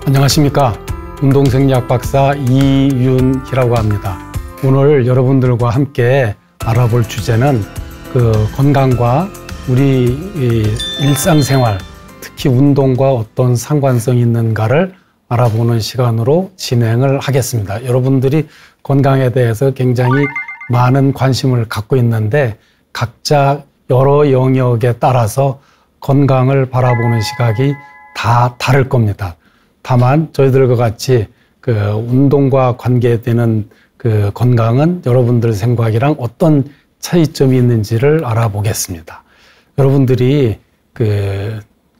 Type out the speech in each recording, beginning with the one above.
안녕하십니까. 운동생리학 박사 이윤희라고 합니다. 오늘 여러분들과 함께 알아볼 주제는 건강과 우리 일상생활, 특히 운동과 어떤 상관성이 있는가를 알아보는 시간으로 진행을 하겠습니다. 여러분들이 건강에 대해서 굉장히 많은 관심을 갖고 있는데 각자 여러 영역에 따라서 건강을 바라보는 시각이 다 다를 겁니다. 다만 저희들과 같이 운동과 관계되는 건강은 여러분들 생각이랑 어떤 차이점이 있는지를 알아보겠습니다. 여러분들이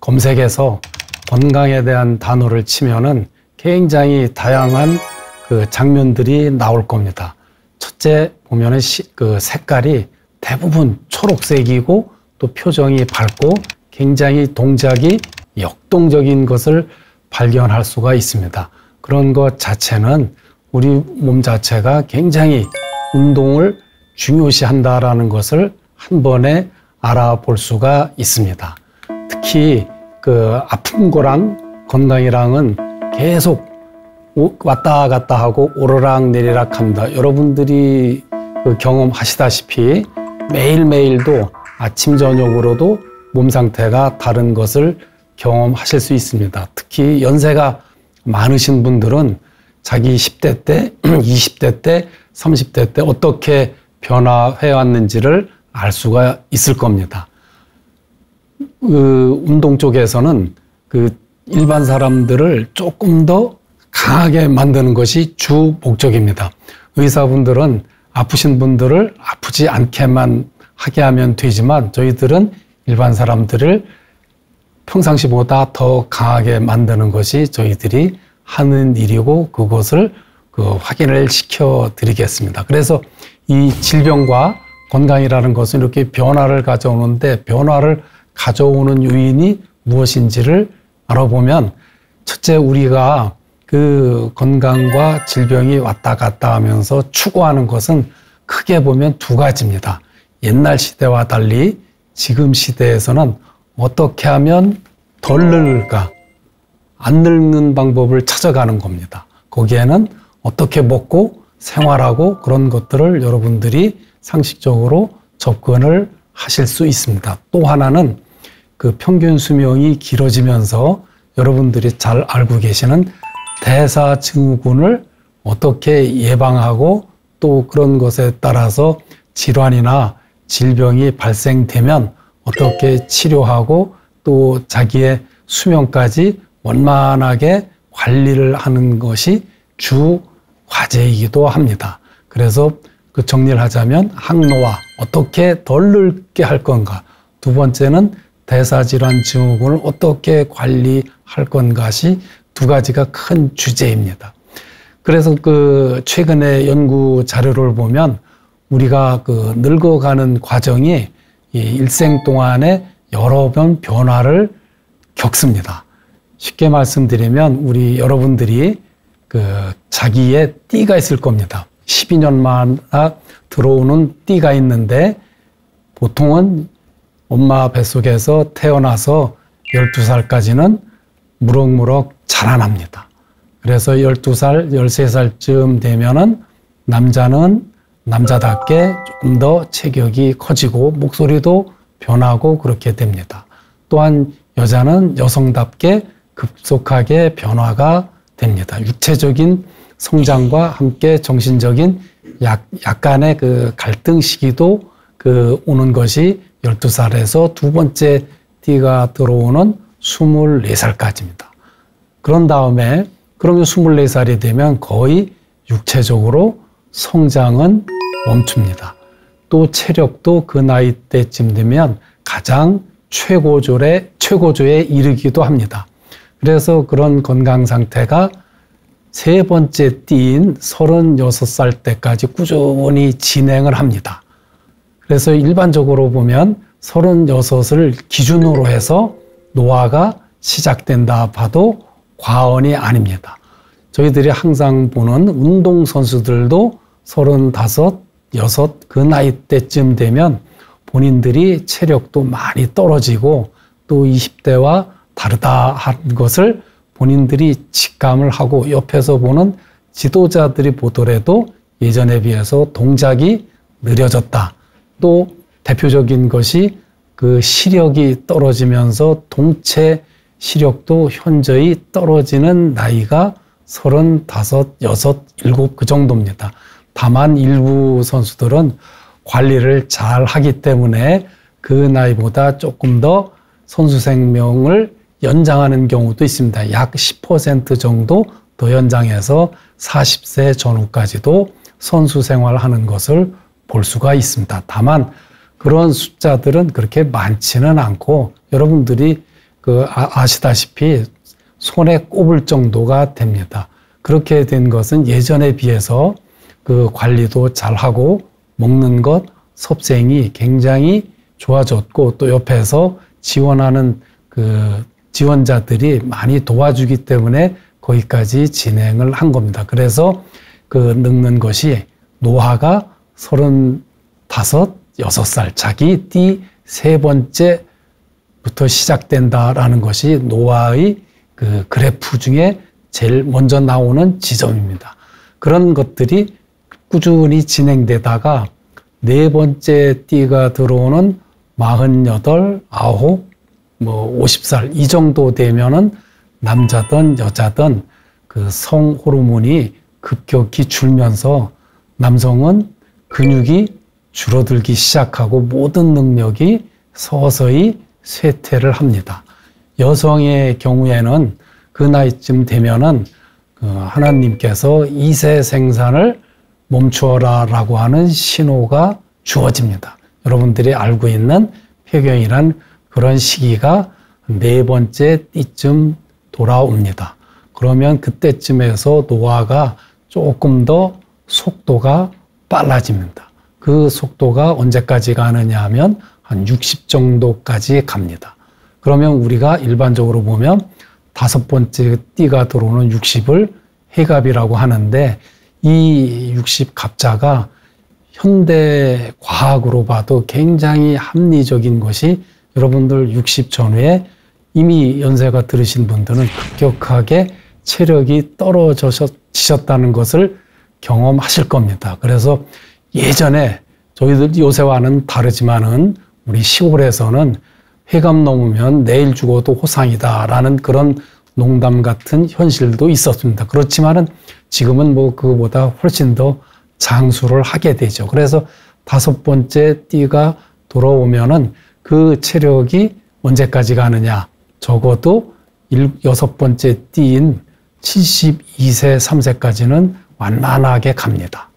검색에서 건강에 대한 단어를 치면은 굉장히 다양한 장면들이 나올 겁니다. 첫째 보면은 색깔이 대부분 초록색이고 또 표정이 밝고 굉장히 동작이 역동적인 것을 발견할 수가 있습니다. 그런 것 자체는 우리 몸 자체가 굉장히 운동을 중요시한다라는 것을 한 번에 알아볼 수가 있습니다. 특히 아픈 거랑 건강이랑은 계속 왔다 갔다 하고 오르락 내리락 합니다. 여러분들이 경험하시다시피 매일매일도 아침 저녁으로도 몸 상태가 다른 것을 경험하실 수 있습니다. 특히 연세가 많으신 분들은 자기 10대 때, 20대 때, 30대 때 어떻게 변화해 왔는지를 알 수가 있을 겁니다. 운동 쪽에서는 일반 사람들을 조금 더 강하게 만드는 것이 주 목적입니다. 의사분들은 아프신 분들을 아프지 않게만 하게 하면 되지만 저희들은 일반 사람들을 평상시보다 더 강하게 만드는 것이 저희들이 하는 일이고 그것을 확인을 시켜 드리겠습니다. 그래서 이 질병과 건강이라는 것은 이렇게 변화를 가져오는데 변화를 가져오는 요인이 무엇인지를 알아보면 첫째 우리가 건강과 질병이 왔다 갔다 하면서 추구하는 것은 크게 보면 두 가지입니다. 옛날 시대와 달리 지금 시대에서는 어떻게 하면 덜 늙을까? 안 늙는 방법을 찾아가는 겁니다. 거기에는 어떻게 먹고 생활하고 그런 것들을 여러분들이 상식적으로 접근을 하실 수 있습니다. 또 하나는 평균 수명이 길어지면서 여러분들이 잘 알고 계시는 대사증후군을 어떻게 예방하고 또 그런 것에 따라서 질환이나 질병이 발생되면 어떻게 치료하고 또 자기의 수명까지 원만하게 관리를 하는 것이 주 과제이기도 합니다. 그래서 정리를 하자면 항노화, 어떻게 덜 늙게 할 건가. 두 번째는 대사질환 증후군을 어떻게 관리할 건가시 두 가지가 큰 주제입니다. 그래서 최근에 연구 자료를 보면 우리가 늙어가는 과정이 이 일생 동안에 여러 번 변화를 겪습니다. 쉽게 말씀드리면 우리 여러분들이 자기의 띠가 있을 겁니다. 12년마다 들어오는 띠가 있는데 보통은 엄마 뱃속에서 태어나서 12살까지는 무럭무럭 자라납니다. 그래서 12살, 13살쯤 되면은 남자는 남자답게 조금 더 체격이 커지고 목소리도 변하고 그렇게 됩니다. 또한 여자는 여성답게 급속하게 변화가 됩니다. 육체적인 성장과 함께 정신적인 약간의 갈등 시기도 오는 것이 12살에서 두 번째 띠가 들어오는 24살까지입니다. 그런 다음에 그러면 24살이 되면 거의 육체적으로 성장은 멈춥니다. 또 체력도 그 나이 때쯤 되면 가장 최고조에 이르기도 합니다. 그래서 그런 건강 상태가 세 번째 띠인 36살 때까지 꾸준히 진행을 합니다. 그래서 일반적으로 보면 36을 기준으로 해서 노화가 시작된다 봐도 과언이 아닙니다. 저희들이 항상 보는 운동선수들도 35, 6 그 나이 때쯤 되면 본인들이 체력도 많이 떨어지고 또 20대와 다르다 한 것을 본인들이 직감을 하고 옆에서 보는 지도자들이 보더라도 예전에 비해서 동작이 느려졌다. 또 대표적인 것이 그 시력이 떨어지면서 동체 시력도 현저히 떨어지는 나이가 35, 6, 7 그 정도입니다. 다만 일부 선수들은 관리를 잘 하기 때문에 그 나이보다 조금 더 선수 생명을 연장하는 경우도 있습니다. 약 10% 정도 더 연장해서 40세 전후까지도 선수 생활하는 것을 볼 수가 있습니다. 다만 그런 숫자들은 그렇게 많지는 않고 여러분들이 아시다시피 손에 꼽을 정도가 됩니다. 그렇게 된 것은 예전에 비해서 그 관리도 잘하고 먹는 것, 섭생이 굉장히 좋아졌고 또 옆에서 지원하는 그 지원자들이 많이 도와주기 때문에 거기까지 진행을 한 겁니다. 그래서 그 늙는 것이 노화가 35, 6살 자기 띠 3번째부터 시작된다라는 것이 노화의 그 그래프 중에 제일 먼저 나오는 지점입니다. 그런 것들이 꾸준히 진행되다가 4번째 띠가 들어오는 48, 9, 50살 이 정도 되면은 남자든 여자든 그 성 호르몬이 급격히 줄면서 남성은 근육이 줄어들기 시작하고 모든 능력이 서서히 쇠퇴를 합니다. 여성의 경우에는 그 나이쯤 되면은 하나님께서 이세 생산을 멈추어라라고 하는 신호가 주어집니다. 여러분들이 알고 있는 폐경이란 그런 시기가 4번째 띠쯤 돌아옵니다. 그러면 그때쯤에서 노화가 조금 더 속도가 빨라집니다. 그 속도가 언제까지 가느냐 하면 한 60 정도까지 갑니다. 그러면 우리가 일반적으로 보면 5번째 띠가 들어오는 60을 해갑이라고 하는데 이 60 갑자가 현대 과학으로 봐도 굉장히 합리적인 것이 여러분들 60 전후에 이미 연세가 들으신 분들은 급격하게 체력이 떨어지셨다는 것을 경험하실 겁니다. 그래서 예전에 저희들 요새와는 다르지만은 우리 시골에서는 회갑 넘으면 내일 죽어도 호상이다라는 그런 농담 같은 현실도 있었습니다. 그렇지만은 지금은 그거보다 훨씬 더 장수를 하게 되죠. 그래서 5번째 띠가 돌아오면은 그 체력이 언제까지 가느냐? 적어도 6번째 띠인 72세, 3세까지는 완만하게 갑니다.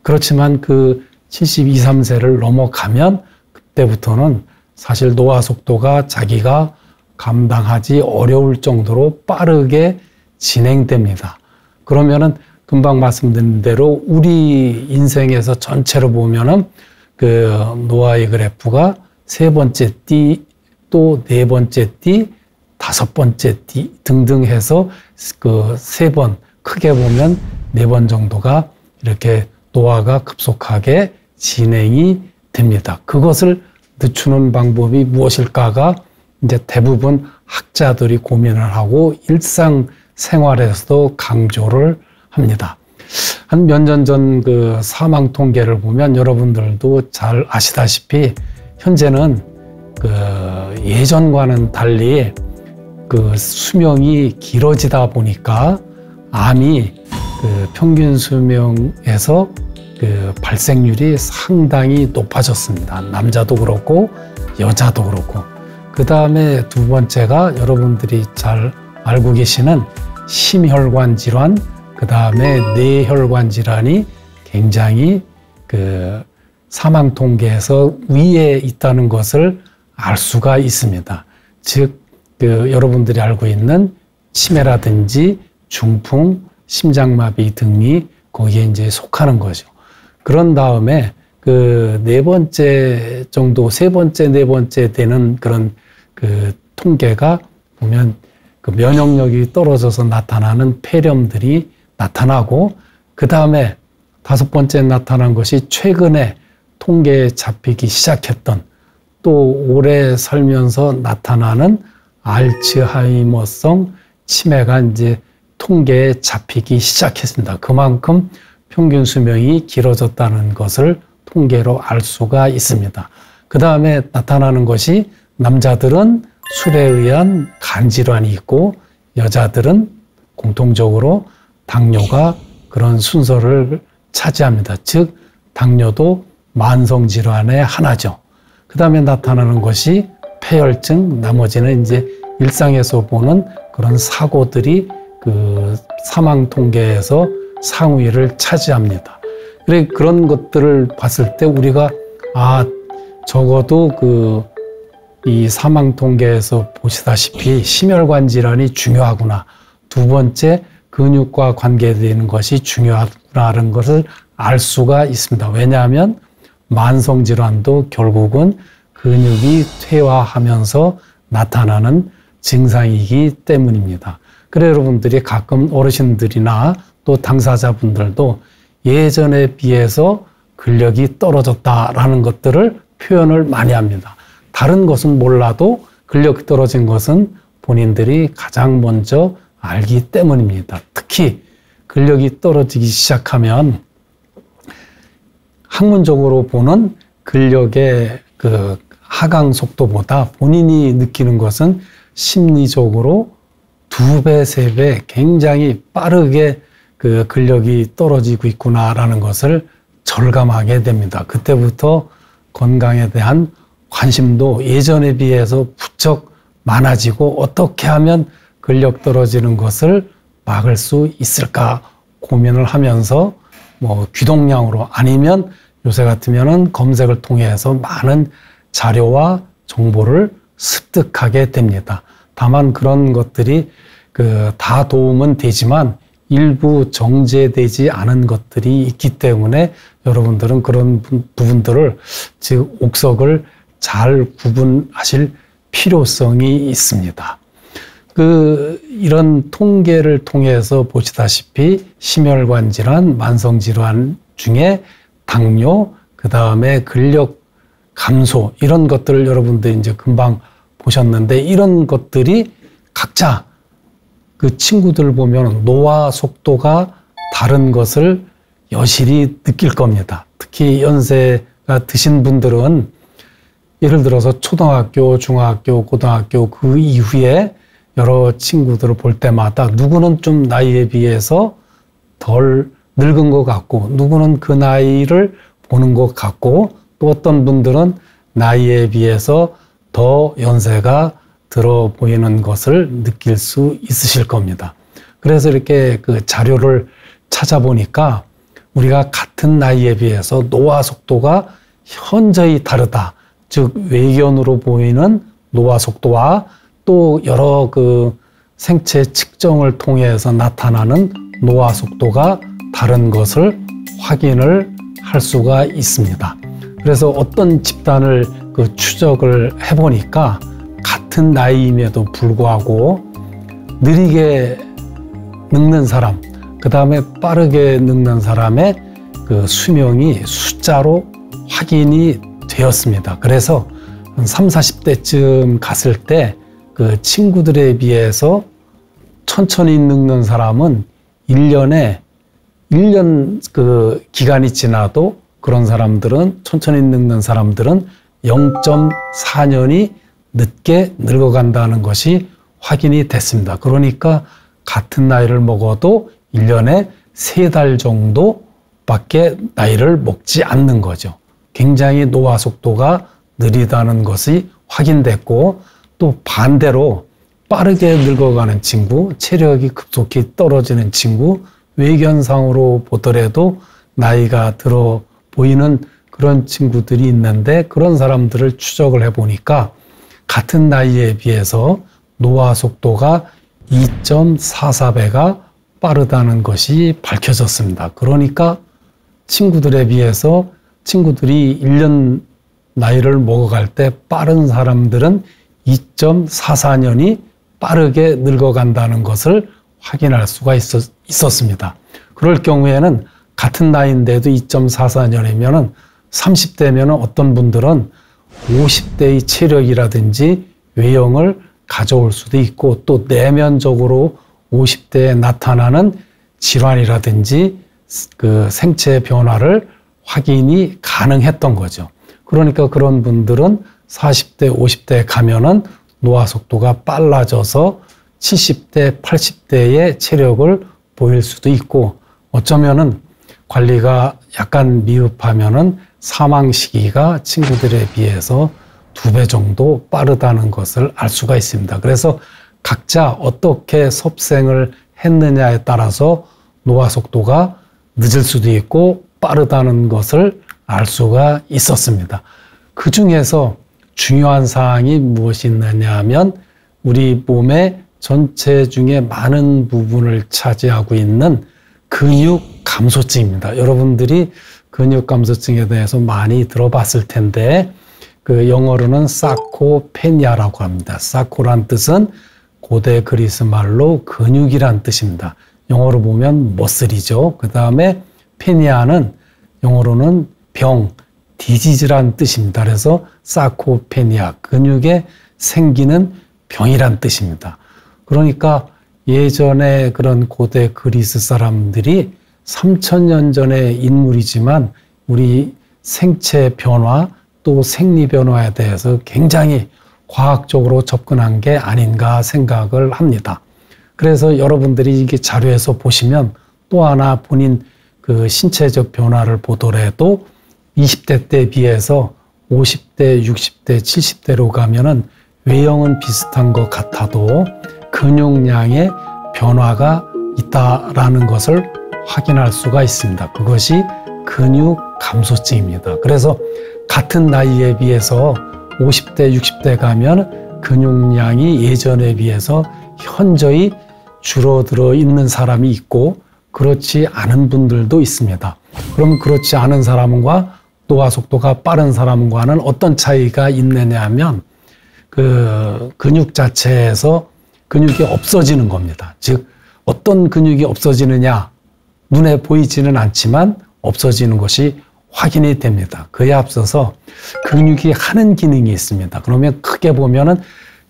그렇지만 그 72, 3세를 넘어가면 그때부터는 사실 노화 속도가 자기가 감당하지 어려울 정도로 빠르게 진행됩니다. 그러면은 금방 말씀드린 대로 우리 인생에서 전체로 보면은 그 노화의 그래프가 3번째 띠, 또 4번째 띠, 5번째 띠 등등 해서 그 3번, 크게 보면 4번 정도가 이렇게 노화가 급속하게 진행이 됩니다. 그것을 늦추는 방법이 무엇일까가 이제 대부분 학자들이 고민을 하고 일상생활에서도 강조를 합니다. 한 몇 년 전 그 사망 통계를 보면 여러분들도 잘 아시다시피 현재는 그 예전과는 달리 그 수명이 길어지다 보니까 암이 그 평균 수명에서 그 발생률이 상당히 높아졌습니다. 남자도 그렇고 여자도 그렇고. 그 다음에 두 번째가 여러분들이 잘 알고 계시는 심혈관 질환, 그 다음에 뇌혈관 질환이 굉장히 그 사망 통계에서 위에 있다는 것을 알 수가 있습니다. 즉, 그 여러분들이 알고 있는 치매라든지 중풍, 심장마비 등이 거기에 이제 속하는 거죠. 그런 다음에 그 4번째 정도, 3번째, 4번째 되는 그런 그 통계가 보면 그 면역력이 떨어져서 나타나는 폐렴들이 나타나고, 그 다음에 5번째 나타난 것이 최근에 통계에 잡히기 시작했던, 또 오래 살면서 나타나는 알츠하이머성 치매가 이제 통계에 잡히기 시작했습니다. 그만큼 평균 수명이 길어졌다는 것을 통계로 알 수가 있습니다. 그 다음에 나타나는 것이 남자들은 술에 의한 간질환이 있고 여자들은 공통적으로 당뇨가 그런 순서를 차지합니다. 즉 당뇨도 만성질환의 하나죠. 그 다음에 나타나는 것이 폐혈증, 나머지는 이제 일상에서 보는 그런 사고들이 그 사망 통계에서 상위를 차지합니다. 그런 것들을 봤을 때 우리가 적어도 이 사망 통계에서 보시다시피 심혈관 질환이 중요하구나. 두 번째, 근육과 관계되는 것이 중요하구나라는 것을 알 수가 있습니다. 왜냐하면 만성질환도 결국은 근육이 퇴화하면서 나타나는 증상이기 때문입니다. 그래서 여러분들이 가끔 어르신들이나 또 당사자분들도 예전에 비해서 근력이 떨어졌다라는 것들을 표현을 많이 합니다. 다른 것은 몰라도 근력이 떨어진 것은 본인들이 가장 먼저 알기 때문입니다. 특히 근력이 떨어지기 시작하면 학문적으로 보는 근력의 그 하강 속도보다 본인이 느끼는 것은 심리적으로 2배, 3배 굉장히 빠르게 그 근력이 떨어지고 있구나라는 것을 절감하게 됩니다. 그때부터 건강에 대한 관심도 예전에 비해서 부쩍 많아지고 어떻게 하면 근력 떨어지는 것을 막을 수 있을까 고민을 하면서 귀동량으로 아니면 요새 같으면은 검색을 통해서 많은 자료와 정보를 습득하게 됩니다. 다만 그런 것들이 다 도움은 되지만 일부 정제되지 않은 것들이 있기 때문에 여러분들은 그런 부분들을 즉 옥석을 잘 구분하실 필요성이 있습니다. 이런 통계를 통해서 보시다시피 심혈관 질환, 만성 질환 중에 당뇨, 그 다음에 근력 감소 이런 것들을 여러분들이 이제 금방 보셨는데 이런 것들이 각자 그 친구들 보면 노화 속도가 다른 것을 여실히 느낄 겁니다. 특히 연세가 드신 분들은 예를 들어서 초등학교, 중학교, 고등학교 그 이후에 여러 친구들을 볼 때마다 누구는 좀 나이에 비해서 덜 늙은 것 같고 누구는 그 나이를 보는 것 같고 또 어떤 분들은 나이에 비해서 더 연세가 들어 보이는 것을 느낄 수 있으실 겁니다. 그래서 이렇게 그 자료를 찾아보니까 우리가 같은 나이에 비해서 노화 속도가 현저히 다르다. 즉 외견으로 보이는 노화 속도와 또 여러 그 생체 측정을 통해서 나타나는 노화 속도가 다른 것을 확인을 할 수가 있습니다. 그래서 어떤 집단을 추적을 해보니까 같은 나이임에도 불구하고 느리게 늙는 사람, 그 다음에 빠르게 늙는 사람의 그 수명이 숫자로 확인이 되었습니다. 그래서 한 30, 40대쯤 갔을 때 그 친구들에 비해서 천천히 늙는 사람은 1년 그 기간이 지나도 그런 사람들은 천천히 늙는 사람들은 0.4년이 늦게 늙어간다는 것이 확인이 됐습니다. 그러니까 같은 나이를 먹어도 1년에 3달 정도밖에 나이를 먹지 않는 거죠. 굉장히 노화 속도가 느리다는 것이 확인됐고 또 반대로 빠르게 늙어가는 친구, 체력이 급속히 떨어지는 친구, 외견상으로 보더라도 나이가 들어 보이는 그런 친구들이 있는데 그런 사람들을 추적을 해보니까 같은 나이에 비해서 노화 속도가 2.44배가 빠르다는 것이 밝혀졌습니다. 그러니까 친구들에 비해서 친구들이 1년 나이를 먹어갈 때 빠른 사람들은 2.44년이 빠르게 늙어간다는 것을 확인할 수가 있었습니다. 그럴 경우에는 같은 나이인데도 2.44년이면 30대면 어떤 분들은 50대의 체력이라든지 외형을 가져올 수도 있고 또 내면적으로 50대에 나타나는 질환이라든지 그 생체 변화를 확인이 가능했던 거죠. 그러니까 그런 분들은 40대, 50대에 가면은 노화 속도가 빨라져서 70대, 80대의 체력을 보일 수도 있고 어쩌면은 관리가 약간 미흡하면은 사망 시기가 친구들에 비해서 2배 정도 빠르다는 것을 알 수가 있습니다. 그래서 각자 어떻게 섭생을 했느냐에 따라서 노화 속도가 늦을 수도 있고 빠르다는 것을 알 수가 있었습니다. 그 중에서 중요한 사항이 무엇이 있느냐 하면 우리 몸의 전체 중에 많은 부분을 차지하고 있는 근육 감소증입니다. 여러분들이 근육 감소증에 대해서 많이 들어봤을 텐데 그 영어로는 사코페니아라고 합니다. 사코란 뜻은 고대 그리스 말로 근육이란 뜻입니다. 영어로 보면 머슬이죠. 그 다음에 페니아는 영어로는 병, 디지즈란 뜻입니다. 그래서 사코페니아, 근육에 생기는 병이란 뜻입니다. 그러니까 예전에 그런 고대 그리스 사람들이 3000년 전의 인물이지만 우리 생체 변화 또 생리 변화에 대해서 굉장히 과학적으로 접근한 게 아닌가 생각을 합니다. 그래서 여러분들이 이게 자료에서 보시면 또 하나 본인 그 신체적 변화를 보더라도 20대 때 비해서 50대, 60대, 70대로 가면은 외형은 비슷한 것 같아도 근육량의 변화가 있다라는 것을 확인할 수가 있습니다. 그것이 근육 감소증입니다. 그래서 같은 나이에 비해서 50대, 60대 가면 근육량이 예전에 비해서 현저히 줄어들어 있는 사람이 있고 그렇지 않은 분들도 있습니다. 그럼 그렇지 않은 사람과 노화 속도가 빠른 사람과는 어떤 차이가 있느냐 하면 그 근육 자체에서 근육이 없어지는 겁니다. 즉 어떤 근육이 없어지느냐 눈에 보이지는 않지만 없어지는 것이 확인이 됩니다. 그에 앞서서 근육이 하는 기능이 있습니다. 그러면 크게 보면은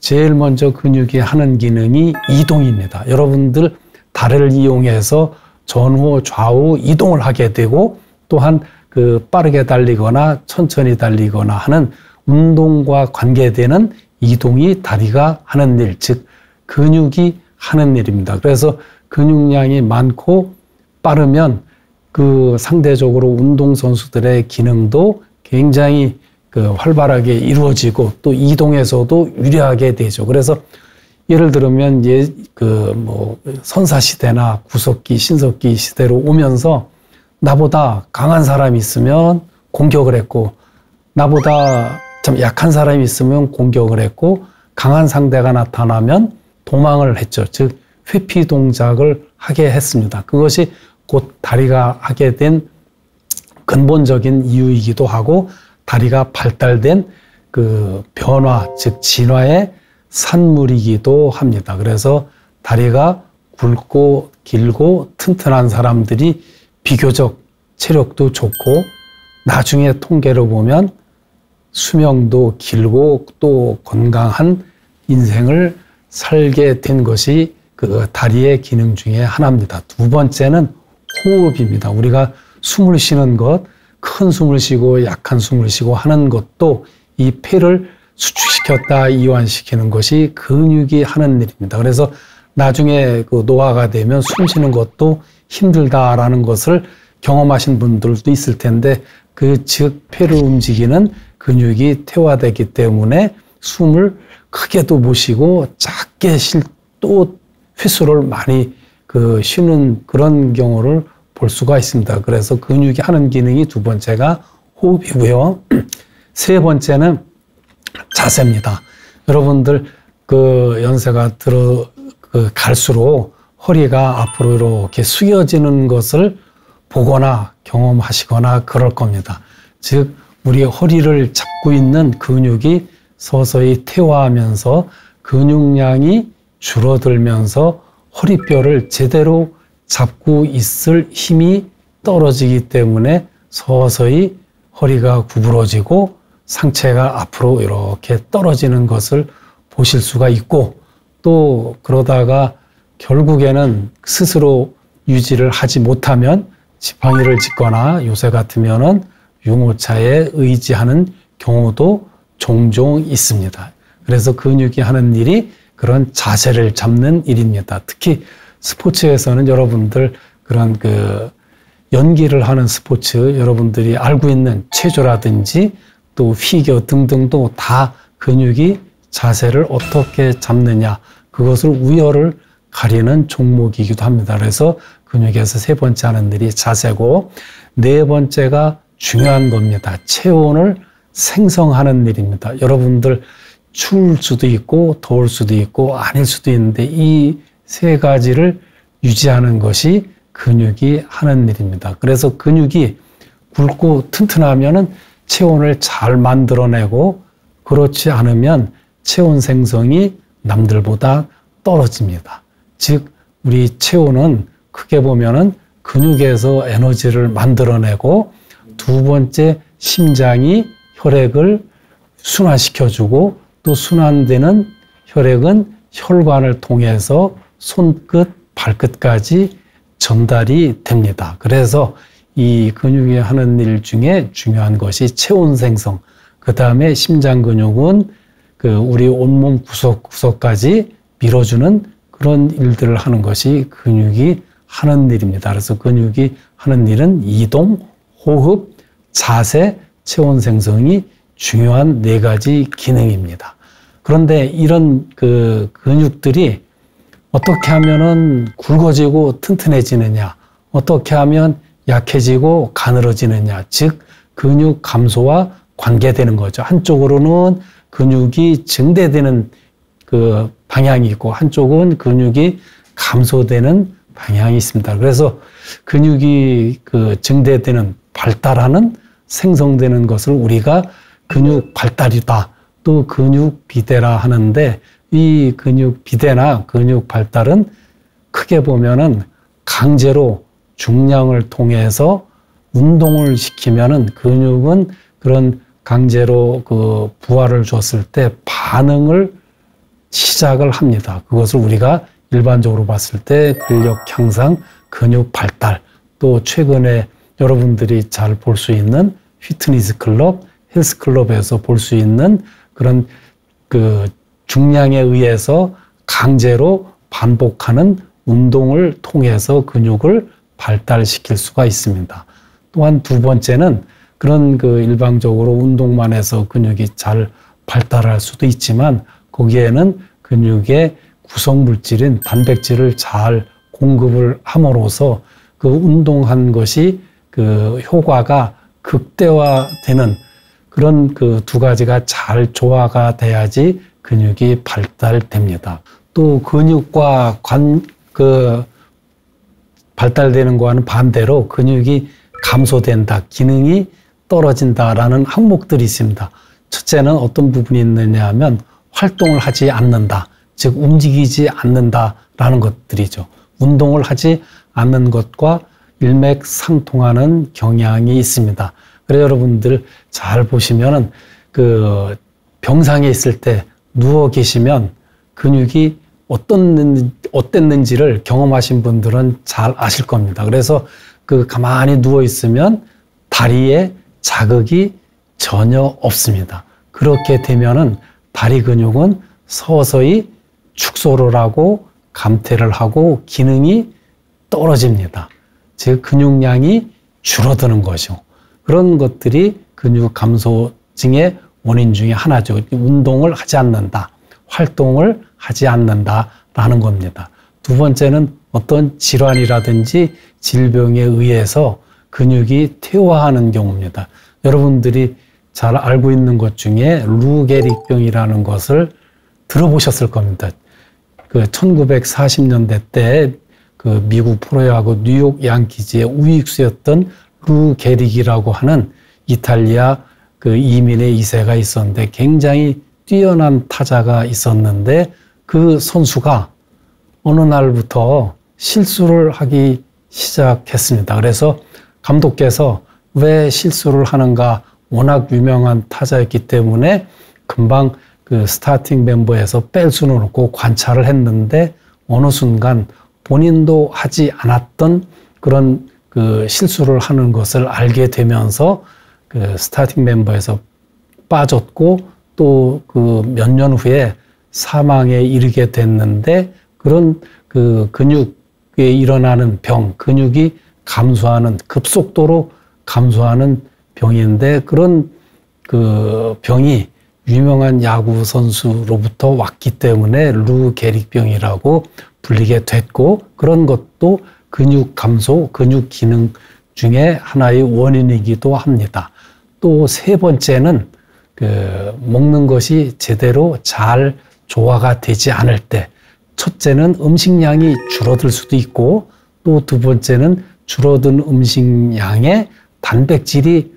제일 먼저 근육이 하는 기능이 이동입니다. 여러분들 다리를 이용해서 전후 좌우 이동을 하게 되고 또한 그 빠르게 달리거나 천천히 달리거나 하는 운동과 관계되는 이동이 다리가 하는 일, 즉 근육이 하는 일입니다. 그래서 근육량이 많고 빠르면 그 상대적으로 운동선수들의 기능도 굉장히 그 활발하게 이루어지고 또 이동에서도 유리하게 되죠. 그래서 예를 들면 선사시대나 구석기, 신석기 시대로 오면서 나보다 강한 사람이 있으면 공격을 했고 나보다 좀 약한 사람이 있으면 공격을 했고 강한 상대가 나타나면 도망을 했죠. 즉 회피 동작을 하게 했습니다. 그것이 곧 다리가 하게 된 근본적인 이유이기도 하고 다리가 발달된 그 변화, 즉 진화의 산물이기도 합니다. 그래서 다리가 굵고 길고 튼튼한 사람들이 비교적 체력도 좋고 나중에 통계를 보면 수명도 길고 또 건강한 인생을 살게 된 것이 그 다리의 기능 중에 하나입니다. 두 번째는 호흡입니다. 우리가 숨을 쉬는 것, 큰 숨을 쉬고 약한 숨을 쉬고 하는 것도 이 폐를 수축시켰다 이완시키는 것이 근육이 하는 일입니다. 그래서 나중에 그 노화가 되면 숨 쉬는 것도 힘들다라는 것을 경험하신 분들도 있을 텐데 즉 폐를 움직이는 근육이 퇴화되기 때문에 숨을 크게도 못 쉬고 작게 또 횟수를 많이 쉬는 그런 경우를 볼 수가 있습니다. 그래서 근육이 하는 기능이 두 번째가 호흡이고요. 세 번째는 자세입니다. 여러분들 연세가 갈수록 허리가 앞으로 이렇게 숙여지는 것을 보거나 경험하시거나 그럴 겁니다. 즉 우리 허리를 잡고 있는 근육이 서서히 퇴화하면서 근육량이 줄어들면서 허리뼈를 제대로 잡고 있을 힘이 떨어지기 때문에 서서히 허리가 구부러지고 상체가 앞으로 이렇게 떨어지는 것을 보실 수가 있고, 또 그러다가 결국에는 스스로 유지를 하지 못하면 지팡이를 짚거나 요새 같으면은 유모차에 의지하는 경우도 종종 있습니다. 그래서 근육이 하는 일이 그런 자세를 잡는 일입니다. 특히 스포츠에서는 여러분들 그런 연기를 하는 스포츠, 여러분들이 알고 있는 체조라든지 또 피겨 등등도 다 근육이 자세를 어떻게 잡느냐, 그것을 우열을 가리는 종목이기도 합니다. 그래서 근육에서 세 번째 하는 일이 자세고, 네 번째가 중요한 겁니다. 체온을 생성하는 일입니다. 여러분들 추울 수도 있고 더울 수도 있고 아닐 수도 있는데 이 세 가지를 유지하는 것이 근육이 하는 일입니다. 그래서 근육이 굵고 튼튼하면은 체온을 잘 만들어내고, 그렇지 않으면 체온 생성이 남들보다 떨어집니다. 즉 우리 체온은 크게 보면은 근육에서 에너지를 만들어내고, 두 번째 심장이 혈액을 순환시켜주고, 또 순환되는 혈액은 혈관을 통해서 손끝, 발끝까지 전달이 됩니다. 그래서 이 근육이 하는 일 중에 중요한 것이 체온 생성, 그 다음에 심장 근육은 우리 온몸 구석구석까지 밀어주는 그런 일들을 하는 것이 근육이 하는 일입니다. 그래서 근육이 하는 일은 이동, 호흡, 자세, 체온 생성이 중요한 네 가지 기능입니다. 그런데 이런 근육들이 어떻게 하면은 굵어지고 튼튼해지느냐, 어떻게 하면 약해지고 가늘어지느냐, 즉 근육 감소와 관계되는 거죠. 한쪽으로는 근육이 증대되는 방향이 있고, 한쪽은 근육이 감소되는 방향이 있습니다. 그래서 근육이 증대되는, 발달하는, 생성되는 것을 우리가 근육 발달이다, 또 근육 비대라 하는데, 이 근육 비대나 근육 발달은 크게 보면은 강제로 중량을 통해서 운동을 시키면은 근육은 그런 강제로 부하를 줬을 때 반응을 시작을 합니다. 그것을 우리가 일반적으로 봤을 때 근력 향상, 근육 발달, 또 최근에 여러분들이 잘 볼 수 있는 피트니스 클럽, 헬스 클럽에서 볼 수 있는 그런 중량에 의해서 강제로 반복하는 운동을 통해서 근육을 발달시킬 수가 있습니다. 또한 두 번째는 그런 일방적으로 운동만 해서 근육이 잘 발달할 수도 있지만, 거기에는 근육의 구성물질인 단백질을 잘 공급을 함으로써 운동한 것이 효과가 극대화되는 그런 두 가지가 잘 조화가 돼야지 근육이 발달됩니다. 또 근육과 발달되는 거와는 반대로 근육이 감소된다, 기능이 떨어진다라는 항목들이 있습니다. 첫째는 어떤 부분이 있느냐 하면 활동을 하지 않는다, 즉 움직이지 않는다라는 것들이죠. 운동을 하지 않는 것과 일맥상통하는 경향이 있습니다. 그래서 여러분들 잘 보시면은 병상에 있을 때 누워 계시면 근육이 어땠는지를 경험하신 분들은 잘 아실 겁니다. 그래서 가만히 누워 있으면 다리에 자극이 전혀 없습니다. 그렇게 되면은 다리 근육은 서서히 축소를 하고 감퇴를 하고 기능이 떨어집니다. 즉 근육량이 줄어드는 거죠. 그런 것들이 근육 감소증의 원인 중에 하나죠. 운동을 하지 않는다, 활동을 하지 않는다라는 겁니다. 두 번째는 어떤 질환이라든지 질병에 의해서 근육이 퇴화하는 경우입니다. 여러분들이 잘 알고 있는 것 중에 루 게릭병이라는 것을 들어보셨을 겁니다. 1940년대 때 미국 프로야구 뉴욕 양키즈의 우익수였던 루 게릭이라고 하는 이탈리아 이민의 2세가 있었는데, 굉장히 뛰어난 타자가 있었는데, 그 선수가 어느 날부터 실수를 하기 시작했습니다. 그래서 감독께서 왜 실수를 하는가, 워낙 유명한 타자였기 때문에 금방 그 스타팅 멤버에서 뺄 수는 없고 관찰을 했는데 어느 순간 본인도 하지 않았던 그런 그 실수를 하는 것을 알게 되면서 그 스타팅 멤버에서 빠졌고 또 그 몇 년 후에 사망에 이르게 됐는데 그런 그 근육에 일어나는 병, 근육이 감소하는 급속도로 감소하는 병인데 그런 그 병이 유명한 야구 선수로부터 왔기 때문에 루 게릭병이라고 불리게 됐고 그런 것도 근육 감소, 근육 기능 중에 하나의 원인이기도 합니다. 또 세 번째는 그 먹는 것이 제대로 잘 조화가 되지 않을 때 첫째는 음식량이 줄어들 수도 있고 또 두 번째는 줄어든 음식량에 단백질이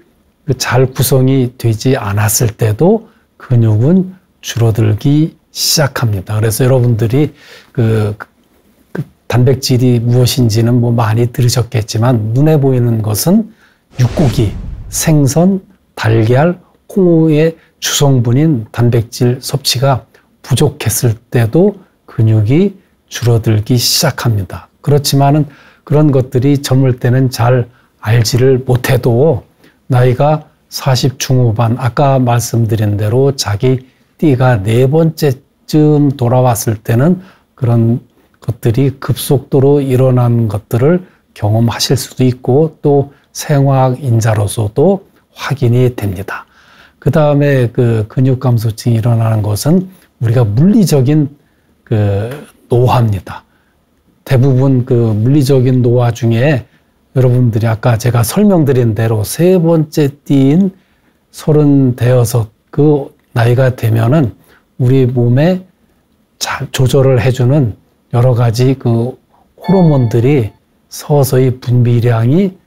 잘 구성이 되지 않았을 때도 근육은 줄어들기 시작합니다. 그래서 여러분들이 그 단백질이 무엇인지는 뭐 많이 들으셨겠지만 눈에 보이는 것은 육고기, 생선, 달걀, 홍어의 주성분인 단백질 섭취가 부족했을 때도 근육이 줄어들기 시작합니다. 그렇지만은 그런 것들이 젊을 때는 잘 알지를 못해도 나이가 40 중후반 아까 말씀드린 대로 자기 띠가 네 번째쯤 돌아왔을 때는 그런 것들이 급속도로 일어난 것들을 경험하실 수도 있고 또 생화학인자로서도 확인이 됩니다. 그 다음에 그 근육 감소증이 일어나는 것은 우리가 물리적인 그 노화입니다. 대부분 그 물리적인 노화 중에 여러분들이 아까 제가 설명드린 대로 세 번째 띠인 36 그 나이가 되면은 우리 몸에 잘 조절을 해주는 여러 가지 그 호르몬들이 서서히 분비량이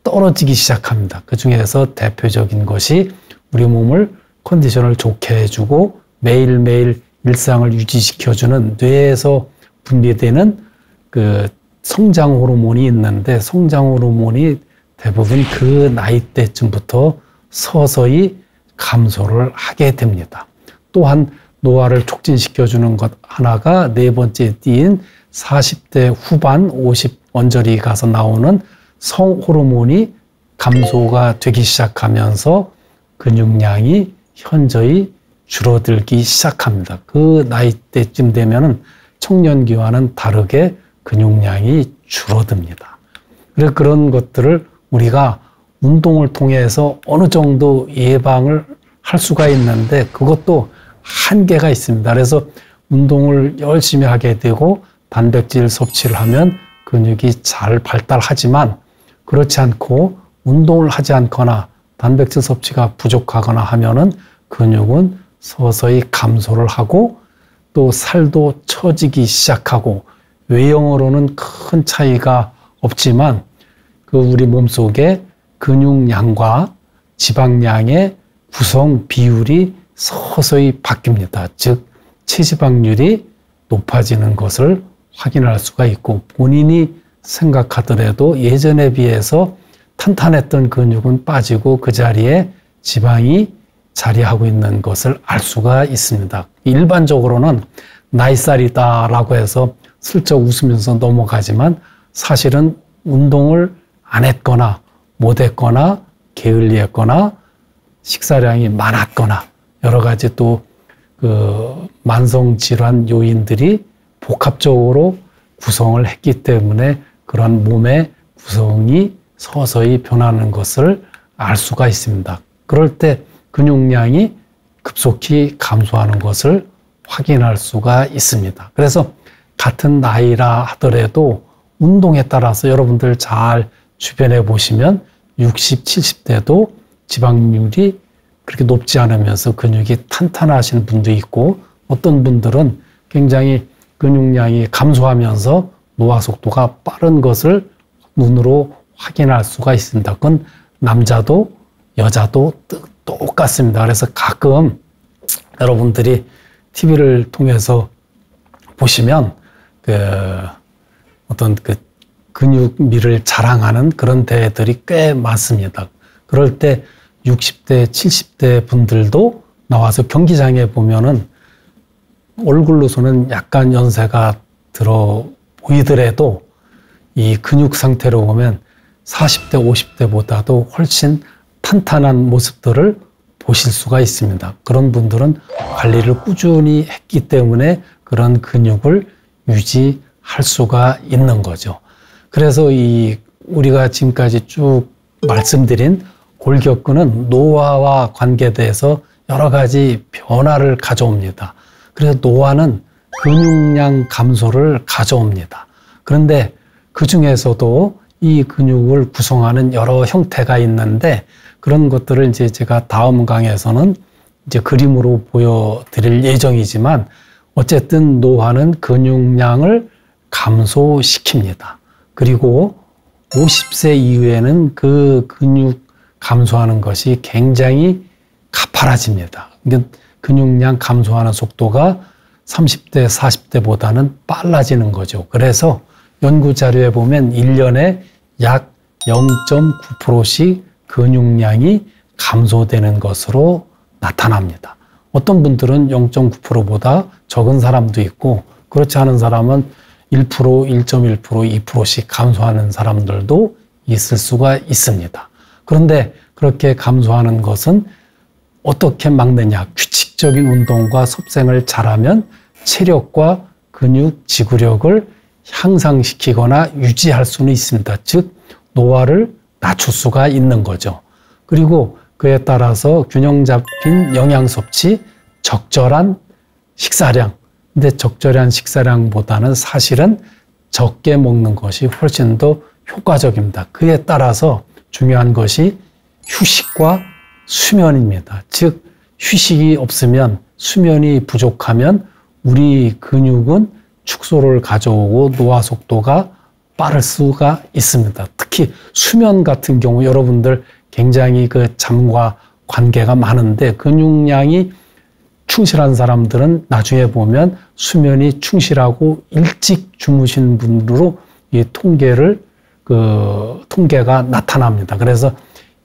떨어지기 시작합니다. 그 중에서 대표적인 것이 우리 몸을 컨디션을 좋게 해주고 매일매일 일상을 유지시켜주는 뇌에서 분비되는 그 성장 호르몬이 있는데 성장 호르몬이 대부분 그 나이 때쯤부터 서서히 감소를 하게 됩니다. 또한 노화를 촉진시켜주는 것 하나가 네 번째 띠인 40대 후반 50 언저리 가서 나오는 성호르몬이 감소가 되기 시작하면서 근육량이 현저히 줄어들기 시작합니다. 그 나이 때쯤 되면은 청년기와는 다르게 근육량이 줄어듭니다. 그래서 그런 것들을 우리가 운동을 통해서 어느 정도 예방을 할 수가 있는데 그것도 한계가 있습니다. 그래서 운동을 열심히 하게 되고 단백질 섭취를 하면 근육이 잘 발달하지만 그렇지 않고 운동을 하지 않거나 단백질 섭취가 부족하거나 하면은 근육은 서서히 감소를 하고 또 살도 처지기 시작하고 외형으로는 큰 차이가 없지만 그 우리 몸속에 근육량과 지방량의 구성 비율이 서서히 바뀝니다. 즉 체지방률이 높아지는 것을 확인할 수가 있고 본인이 생각하더라도 예전에 비해서 탄탄했던 근육은 빠지고 그 자리에 지방이 자리하고 있는 것을 알 수가 있습니다. 일반적으로는 나이살이다라고 해서 슬쩍 웃으면서 넘어가지만 사실은 운동을 안 했거나 못 했거나 게을리했거나 식사량이 많았거나 여러 가지 또 그 만성질환 요인들이 복합적으로 구성을 했기 때문에 그런 몸의 구성이 서서히 변하는 것을 알 수가 있습니다. 그럴 때 근육량이 급속히 감소하는 것을 확인할 수가 있습니다. 그래서 같은 나이라 하더라도 운동에 따라서 여러분들 잘 주변에 보시면 60, 70대도 지방률이 그렇게 높지 않으면서 근육이 탄탄하신 분도 있고 어떤 분들은 굉장히 근육량이 감소하면서 노화 속도가 빠른 것을 눈으로 확인할 수가 있습니다. 그건 남자도 여자도 똑같습니다. 그래서 가끔 여러분들이 TV를 통해서 보시면 어떤 근육미를 자랑하는 그런 대회들이 꽤 많습니다. 그럴 때 60대, 70대 분들도 나와서 경기장에 보면은 얼굴로서는 약간 연세가 들어 보이더라도 이 근육 상태로 보면 40대, 50대보다도 훨씬 탄탄한 모습들을 보실 수가 있습니다. 그런 분들은 관리를 꾸준히 했기 때문에 그런 근육을 유지할 수가 있는 거죠. 그래서 우리가 지금까지 쭉 말씀드린 골격근은 노화와 관계돼서 여러 가지 변화를 가져옵니다. 그래서 노화는 근육량 감소를 가져옵니다. 그런데 그 중에서도 이 근육을 구성하는 여러 형태가 있는데 그런 것들을 이제 제가 다음 강에서는 이제 그림으로 보여드릴 예정이지만 어쨌든 노화는 근육량을 감소시킵니다. 그리고 50세 이후에는 그 근육 감소하는 것이 굉장히 가파라집니다. 근육량 감소하는 속도가 30대, 40대보다는 빨라지는 거죠. 그래서 연구 자료에 보면 1년에 약 0.9%씩 근육량이 감소되는 것으로 나타납니다. 어떤 분들은 0.9%보다 적은 사람도 있고 그렇지 않은 사람은 1%, 1.1%, 2%씩 감소하는 사람들도 있을 수가 있습니다. 그런데 그렇게 감소하는 것은 어떻게 막느냐? 규칙적인 운동과 섭생을 잘하면 체력과 근육, 지구력을 향상시키거나 유지할 수는 있습니다. 즉 노화를 낮출 수가 있는 거죠. 그리고 그에 따라서 균형 잡힌 영양 섭취, 적절한 식사량. 근데 적절한 식사량보다는 사실은 적게 먹는 것이 훨씬 더 효과적입니다. 그에 따라서 중요한 것이 휴식과 수면입니다. 즉 휴식이 없으면 수면이 부족하면 우리 근육은 축소를 가져오고 노화 속도가 빠를 수가 있습니다. 특히 수면 같은 경우 여러분들 굉장히 그 잠과 관계가 많은데 근육량이 충실한 사람들은 나중에 보면 수면이 충실하고 일찍 주무신 분으로 이 통계가 나타납니다. 그래서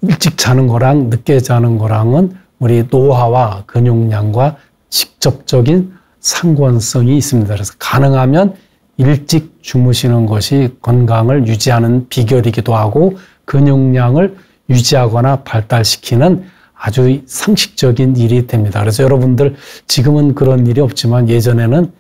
일찍 자는 거랑 늦게 자는 거랑은 우리 노화와 근육량과 직접적인 상관성이 있습니다. 그래서 가능하면 일찍 주무시는 것이 건강을 유지하는 비결이기도 하고 근육량을 유지하거나 발달시키는 아주 상식적인 일이 됩니다. 그래서 여러분들 지금은 그런 일이 없지만 예전에는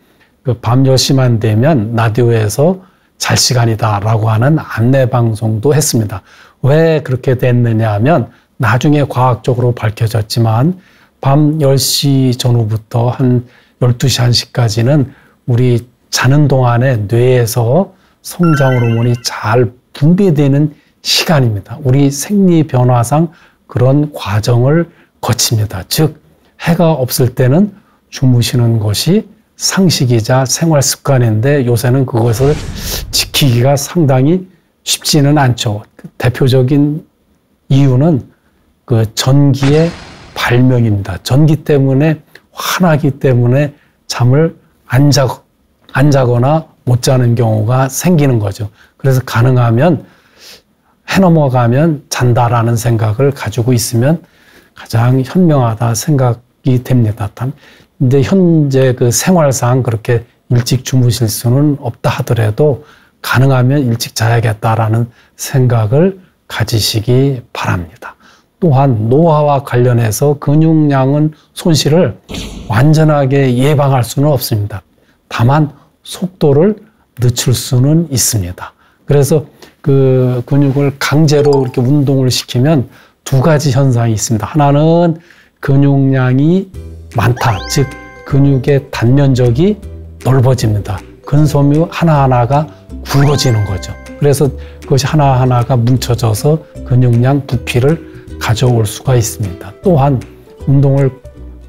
밤 10시만 되면 라디오에서 잘 시간이다라고 하는 안내 방송도 했습니다. 왜 그렇게 됐느냐 하면 나중에 과학적으로 밝혀졌지만 밤 10시 전후부터 한 12시, 1시까지는 우리 자는 동안에 뇌에서 성장 호르몬이 잘 분비되는 시간입니다. 우리 생리 변화상 그런 과정을 거칩니다. 즉 해가 없을 때는 주무시는 것이 상식이자 생활 습관인데 요새는 그것을 지키기가 상당히 쉽지는 않죠. 대표적인 이유는 그 전기의 발명입니다. 전기 때문에 화나기 때문에 잠을 안 자거나 못 자는 경우가 생기는 거죠. 그래서 가능하면 해 넘어가면 잔다라는 생각을 가지고 있으면 가장 현명하다 생각이 됩니다. 근데 현재 그 생활상 그렇게 일찍 주무실 수는 없다 하더라도 가능하면 일찍 자야겠다라는 생각을 가지시기 바랍니다. 또한 노화와 관련해서 근육량은 손실을 완전하게 예방할 수는 없습니다. 다만 속도를 늦출 수는 있습니다. 그래서 그 근육을 강제로 이렇게 운동을 시키면 두 가지 현상이 있습니다. 하나는 근육량이 많다. 즉 근육의 단면적이 넓어집니다. 근섬유 하나하나가 굵어지는 거죠. 그래서 그것이 하나하나가 뭉쳐져서 근육량 부피를 가져올 수가 있습니다. 또한 운동을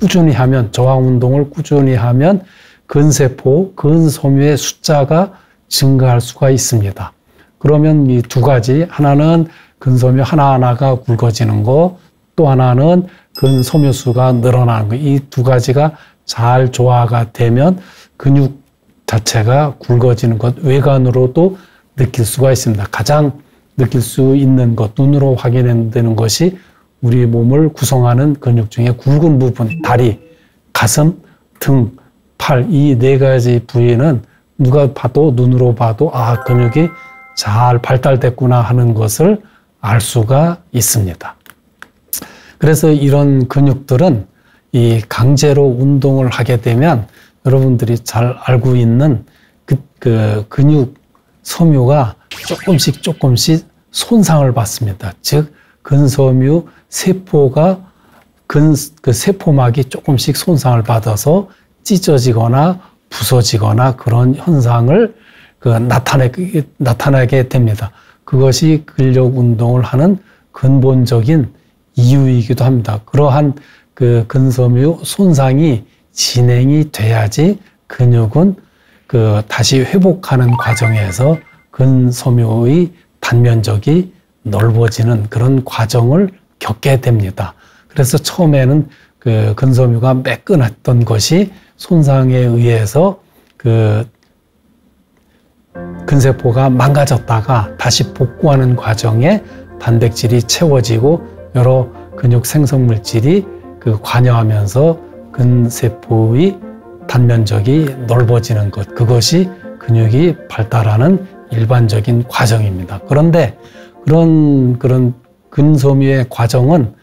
꾸준히 하면, 저항 운동을 꾸준히 하면 근세포, 근섬유의 숫자가 증가할 수가 있습니다. 그러면 이 두 가지, 하나는 근섬유 하나하나가 굵어지는 거, 또 하나는 근섬유 수가 늘어나는 거, 이 두 가지가 잘 조화가 되면 근육 자체가 굵어지는 것, 외관으로도 느낄 수가 있습니다. 가장 느낄 수 있는 것, 눈으로 확인되는 것이 우리 몸을 구성하는 근육 중에 굵은 부분, 다리, 가슴, 등, 팔, 이 네 가지 부위는 누가 봐도, 눈으로 봐도 아, 근육이 잘 발달됐구나 하는 것을 알 수가 있습니다. 그래서 이런 근육들은 이 강제로 운동을 하게 되면 여러분들이 잘 알고 있는 그 근육 섬유가 조금씩 손상을 받습니다. 즉 근섬유 세포가 그 세포막이 조금씩 손상을 받아서 찢어지거나 부서지거나 그런 현상을 나타나게 됩니다. 그것이 근력 운동을 하는 근본적인 이유이기도 합니다. 그러한 그 근섬유 손상이 진행이 돼야지 근육은 다시 회복하는 과정에서 근섬유의 단면적이 넓어지는 그런 과정을 겪게 됩니다. 그래서 처음에는 그 근섬유가 매끈했던 것이 손상에 의해서 근세포가 망가졌다가 다시 복구하는 과정에 단백질이 채워지고 여러 근육 생성물질이 관여하면서 근세포의 단면적이 넓어지는 것, 그것이 근육이 발달하는 일반적인 과정입니다. 그런데 그런 근섬유의 과정은,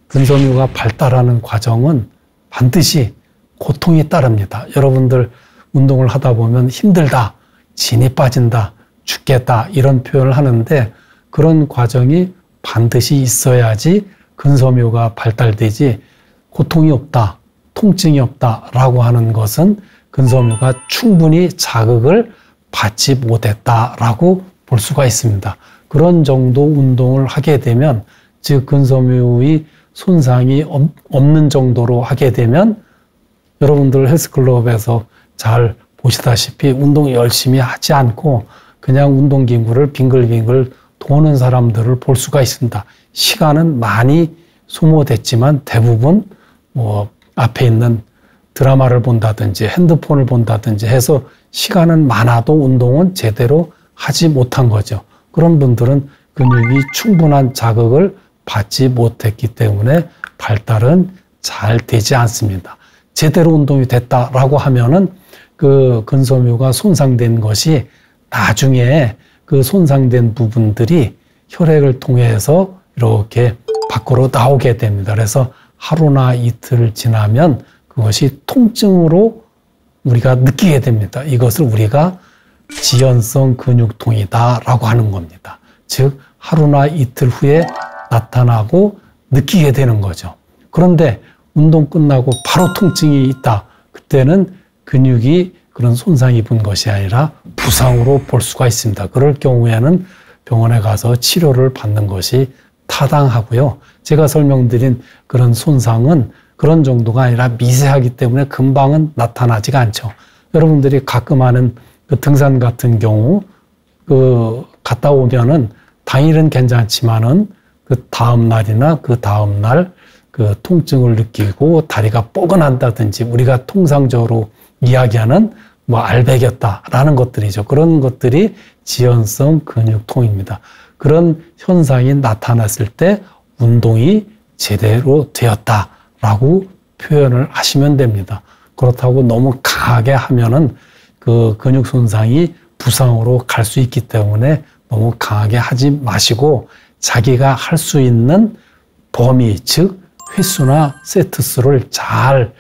근섬유가 발달하는 과정은 반드시 고통이 따릅니다. 여러분들 운동을 하다 보면 힘들다, 진이 빠진다, 죽겠다 이런 표현을 하는데 그런 과정이 반드시 있어야지 근섬유가 발달되지, 고통이 없다, 통증이 없다라고 하는 것은 근섬유가 충분히 자극을 받지 못했다라고 볼 수가 있습니다. 그런 정도 운동을 하게 되면, 즉 근섬유의 손상이 없는 정도로 하게 되면 여러분들 헬스클럽에서 잘 보시다시피 운동 열심히 하지 않고 그냥 운동기구를 빙글빙글 도는 사람들을 볼 수가 있습니다. 시간은 많이 소모됐지만 대부분 앞에 있는 드라마를 본다든지 핸드폰을 본다든지 해서 시간은 많아도 운동은 제대로 하지 못한 거죠. 그런 분들은 근육이 충분한 자극을 받지 못했기 때문에 발달은 잘 되지 않습니다. 제대로 운동이 됐다라고 하면은 그 근섬유가 손상된 것이 나중에 그 손상된 부분들이 혈액을 통해서 이렇게 밖으로 나오게 됩니다. 그래서 하루나 이틀 지나면 그것이 통증으로 우리가 느끼게 됩니다. 이것을 우리가 지연성 근육통이다라고 하는 겁니다. 즉 하루나 이틀 후에 나타나고 느끼게 되는 거죠. 그런데 운동 끝나고 바로 통증이 있다. 그때는 근육이 그런 손상 입은 것이 아니라 부상으로 볼 수가 있습니다. 그럴 경우에는 병원에 가서 치료를 받는 것이 타당하고요. 제가 설명드린 그런 손상은 그런 정도가 아니라 미세하기 때문에 금방은 나타나지가 않죠. 여러분들이 가끔 하는 그 등산 같은 경우 갔다 오면은 당일은 괜찮지만은 그 다음 날이나 그 다음 날 그 통증을 느끼고 다리가 뻐근한다든지 우리가 통상적으로 이야기하는 알배겼다라는 것들이죠. 그런 것들이 지연성 근육통입니다. 그런 현상이 나타났을 때 운동이 제대로 되었다라고 표현을 하시면 됩니다. 그렇다고 너무 강하게 하면은 그 근육 손상이 부상으로 갈 수 있기 때문에 너무 강하게 하지 마시고 자기가 할 수 있는 범위, 즉 횟수나 세트 수를 잘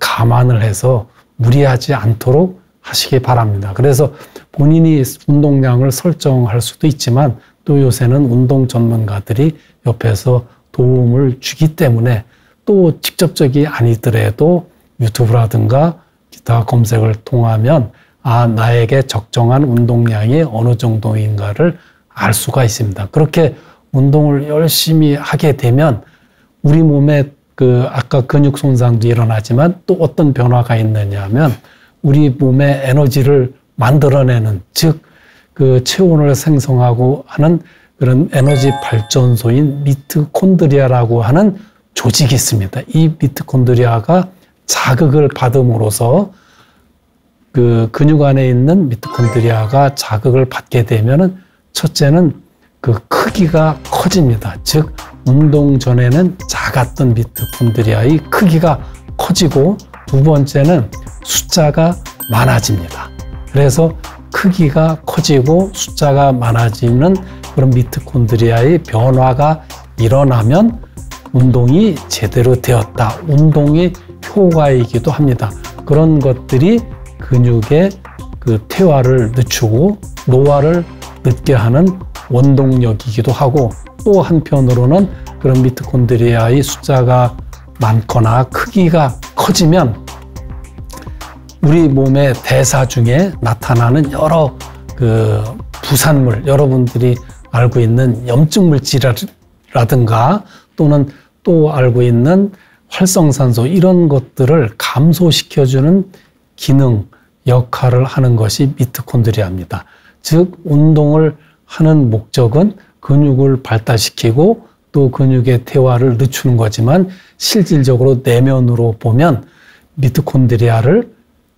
감안을 해서 무리하지 않도록 하시기 바랍니다. 그래서 본인이 운동량을 설정할 수도 있지만 또 요새는 운동 전문가들이 옆에서 도움을 주기 때문에 또 직접적이 아니더라도 유튜브라든가 기타 검색을 통하면 나에게 적정한 운동량이 어느 정도인가를 알 수가 있습니다. 그렇게 운동을 열심히 하게 되면 우리 몸에 아까 근육 손상도 일어나지만 또 어떤 변화가 있느냐 하면 우리 몸에 에너지를 만들어내는, 즉 체온을 생성하고 하는 그런 에너지 발전소인 미토콘드리아라고 하는 조직이 있습니다. 이 미토콘드리아가 자극을 받음으로써 근육 안에 있는 미토콘드리아가 자극을 받게 되면은 첫째는 크기가 커집니다. 즉 운동 전에는 작았던 미토콘드리아의 크기가 커지고, 두 번째는 숫자가 많아집니다. 그래서 크기가 커지고 숫자가 많아지는 그런 미토콘드리아의 변화가 일어나면 운동이 제대로 되었다. 운동의 효과이기도 합니다. 그런 것들이 근육의 그 퇴화를 늦추고 노화를 늦게 하는 원동력이기도 하고, 또 한편으로는 그런 미토콘드리아의 숫자가 많거나 크기가 커지면 우리 몸의 대사 중에 나타나는 여러 그 부산물, 여러분들이 알고 있는 염증 물질이라든가 또는 또 알고 있는 활성산소, 이런 것들을 감소시켜주는 기능, 역할을 하는 것이 미토콘드리아입니다. 즉 운동을 하는 목적은 근육을 발달시키고 또 근육의 퇴화를 늦추는 거지만, 실질적으로 내면으로 보면 미토콘드리아를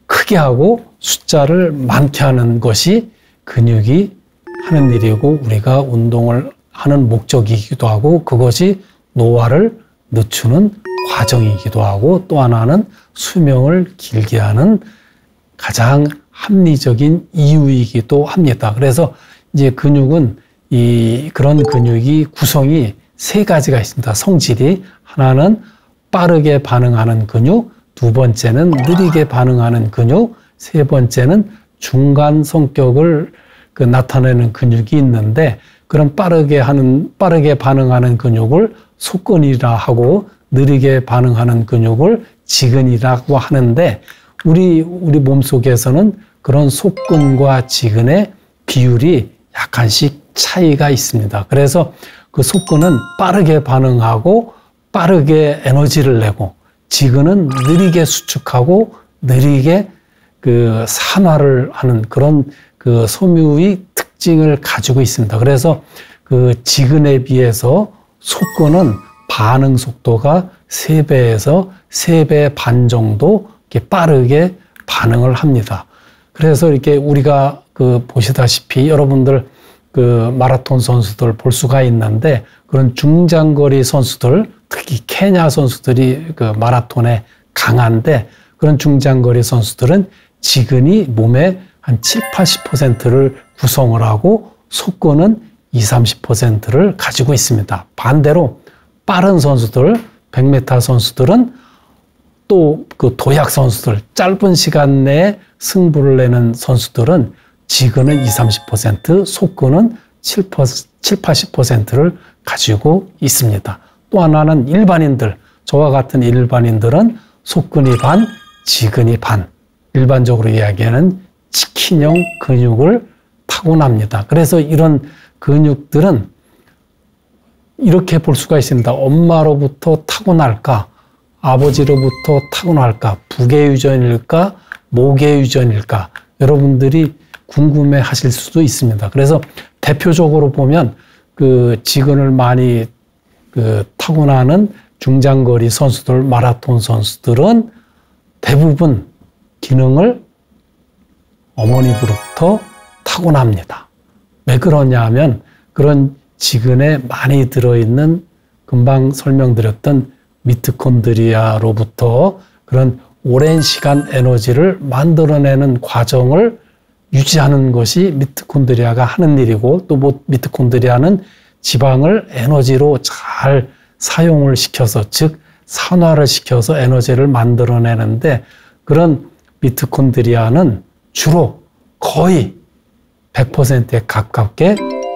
크게 하고 숫자를 많게 하는 것이 근육이 하는 일이고 우리가 운동을 하는 목적이기도 하고, 그것이 노화를 늦추는 과정이기도 하고, 또 하나는 수명을 길게 하는 가장 합리적인 이유이기도 합니다. 그래서 이제 근육은 그런 근육이 구성이 세 가지가 있습니다. 성질이. 하나는 빠르게 반응하는 근육, 두 번째는 느리게 반응하는 근육, 세 번째는 중간 성격을 나타내는 근육이 있는데, 그런 빠르게 반응하는 근육을 속근이라 하고 느리게 반응하는 근육을 지근이라고 하는데, 우리 몸속에서는 그런 속근과 지근의 비율이 약간씩 차이가 있습니다. 그래서 그 속근은 빠르게 반응하고 빠르게 에너지를 내고, 지근은 느리게 수축하고 느리게 그 산화를 하는 그런 그 섬유의 특징을 가지고 있습니다. 그래서 그 지근에 비해서 속근은 반응 속도가 3배에서 3배 반 정도 이렇게 빠르게 반응을 합니다. 그래서 이렇게 우리가 그 보시다시피 여러분들 그 마라톤 선수들 볼 수가 있는데, 그런 중장거리 선수들, 특히 케냐 선수들이 그 마라톤에 강한데, 그런 중장거리 선수들은 지근이 몸의 한 70~80%를 구성을 하고 속근은 20~30%를 가지고 있습니다. 반대로 빠른 선수들, 100m 선수들은 또 그 도약 선수들, 짧은 시간 내에 승부를 내는 선수들은 지근은 20~30%, 속근은 70~80%를 가지고 있습니다. 또 하나는 일반인들, 저와 같은 일반인들은 속근이 반, 지근이 반. 일반적으로 이야기하는 치킨형 근육을 타고납니다. 그래서 이런 근육들은 이렇게 볼 수가 있습니다. 엄마로부터 타고날까? 아버지로부터 타고날까? 부계 유전일까? 모계 유전일까? 여러분들이 궁금해 하실 수도 있습니다. 그래서 대표적으로 보면 그 지근을 많이 타고나는 중장거리 선수들, 마라톤 선수들은 대부분 기능을 어머니부터 타고납니다. 왜 그러냐 하면 그런 지근에 많이 들어있는 금방 설명드렸던 미토콘드리아로부터 그런 오랜 시간 에너지를 만들어내는 과정을 유지하는 것이 미토콘드리아가 하는 일이고, 또 미토콘드리아는 지방을 에너지로 잘 사용을 시켜서, 즉 산화를 시켜서 에너지를 만들어내는데, 그런 미토콘드리아는 주로 거의 100%에 가깝게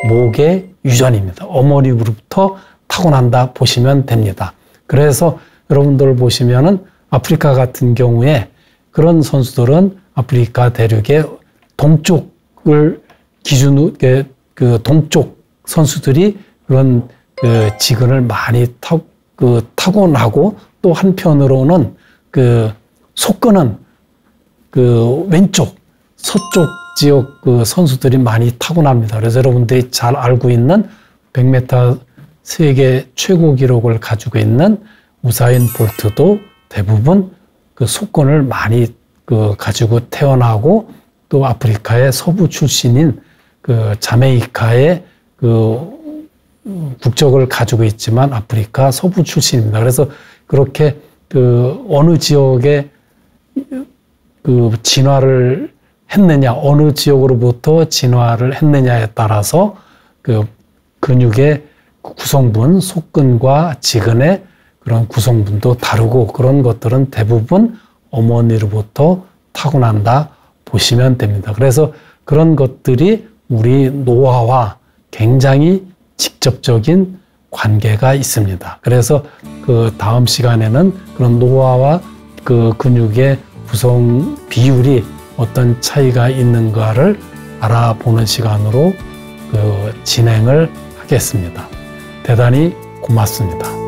모계 유전입니다. 어머니로부터 타고난다 보시면 됩니다. 그래서 여러분들 보시면은 아프리카 같은 경우에 그런 선수들은 아프리카 대륙의 동쪽을 기준으로 그 동쪽 선수들이 그런 그 지근을 많이 타고나고, 또 한편으로는 그 속근은 그 왼쪽 서쪽 지역 그 선수들이 많이 타고납니다. 그래서 여러분들이 잘 알고 있는 100m 세계 최고 기록을 가지고 있는 우사인 볼트도 대부분 그 속근을 많이 가지고 태어나고, 또 아프리카의 서부 출신인 그 자메이카의 그 국적을 가지고 있지만 아프리카 서부 출신입니다. 그래서 그렇게 그 어느 지역에 그 진화를 했느냐, 어느 지역으로부터 진화를 했느냐에 따라서 그 근육의 구성분, 속근과 지근의 그런 구성분도 다르고 그런 것들은 대부분 어머니로부터 타고난다 보시면 됩니다. 그래서 그런 것들이 우리 노화와 굉장히 직접적인 관계가 있습니다. 그래서 그 다음 시간에는 그런 노화와 그 근육의 구성 비율이 어떤 차이가 있는가를 알아보는 시간으로 그 진행을 하겠습니다. 대단히 고맙습니다.